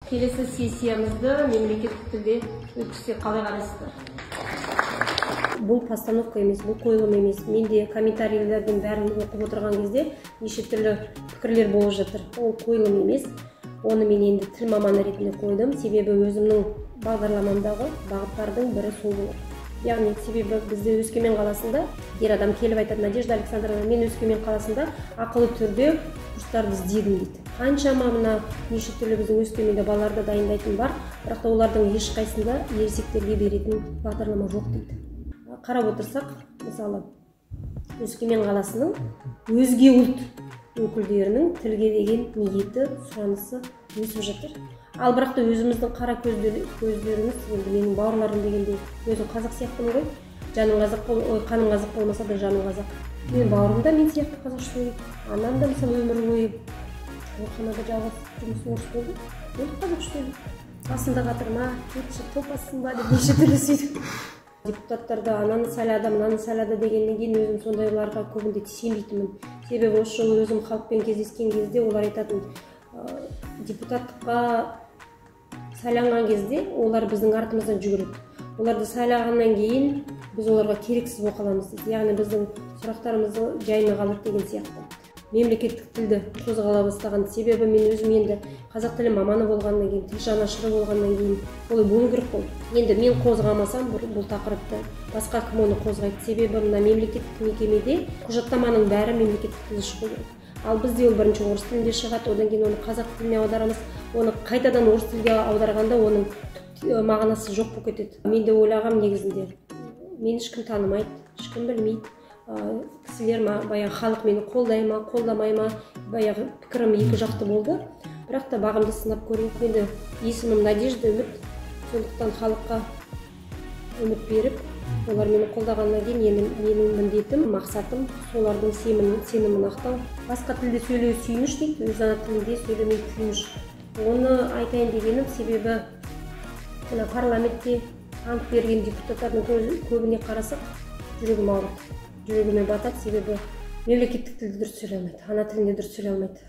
келесі сессиямызды мемлекеттік тілде өткізсек қалай қарайсыздар? Бұл постановка емес, бұл қойылым емес. Мен де комментарийлердің бәрін оқып отырған кезде неше түрлі пікірлер болып жатыр. Ол қойылым емес. Оны мен енді тіл маманы ретінде қойдым. Себебі өзімнің бағдарламамдағы бағыттардың бірі сол болады. Яғни себебі бізде Өскемен қаласында ер адам келіп айтады: Надежда Александровна, мен Өскемен қаласында ақылы түрде курстарды іздедім дейді. Қаншама мына неше түрлі біздің Өскеменде балаларды дайындайтын бар, бірақ та олардың ешқайсында ересектерге беретін бағдарлама жоқ дейді. Қарап отырсақ, мысалы, Өскемен қаласының өзге ұлт өкілдерінің тілге деген ниеті, сұранысы өсіп жатыр. Ал бірақ та өзіміздің қара көздеріміз, енді менің бауырларым дегенде өзім қазақ сияқтымын ғой. Жаным қазақ, қаным қазақ болмаса да жаным қазақ. Мен бауырым да мен сияқты қазақша сөйлейді. Анам да мысалы өмір бойы ауруханада жалғыз жұмыс орыс болды. Ол қазақша сөйлейді. Басында қатырма, кетші топассың ба деп неше түрлі сөйтіп. Депутаттарда ананы сайлады, мынаны сайлады дегеннен кейін өзім сондайларға көбінде сенбейтінмін. Себебі осы жолы өзім халықпен кездескен кезде олар айтатын: депутаттыққа сайланған кезде олар біздің артымыздан жүгіреді. Оларды сайлағаннан кейін біз оларға керексіз болып қаламыз дейді. Яғни біздің сұрақтарымызды жайына қалады деген сияқты. Мемлекеттік тілді қозғала бастаған себебі мен өзім енді қазақ тілі маманы болғаннан кейін, тіл жанашыры болғаннан кейін олай болу керек қой. Енді мен қозғамасам бұл тақырыпты басқа кім оны қозғайды? Себебі мына мемлекеттік мекемеде құжаттаманың бәрі мемлекеттік тілде шығу керек. Ал бізде ол бірінші орыс тілінде шығады, одан кейін оны қазақ тіліне аударамыз. Оны қайтадан орыс тілге аударғанда оның мағынасы жоқ болып кетеді. Мен де ойлағам негізінде. Мені ешкім танымайды, ешкім білмейді. Кісілер баяғы халық мені қолдай ма, қолдамай ма, баяғы пікірім екі жақты болды. Бірақ та бағымды сынап көрейік. Енді есімім Надежда, үміт. Сондықтан халыққа үміт беріп, олар мені қолдағаннан кейін менің міндетім, мақсатым солардың сенімін ақтау. Басқа тілде сөйлеу сүйініш дейді, өз ана тілінде сөйлемей күйініш. Оны айтайын дегенім себебі мына парламентте ант берген депутаттардың көбіне қарасақ, жүрегім ауырады. Жүрегіме батады, себебі мемлекеттік тілді дұрыс сөйлей алмайды, ана тілінде дұрыс сөйлей алмайды.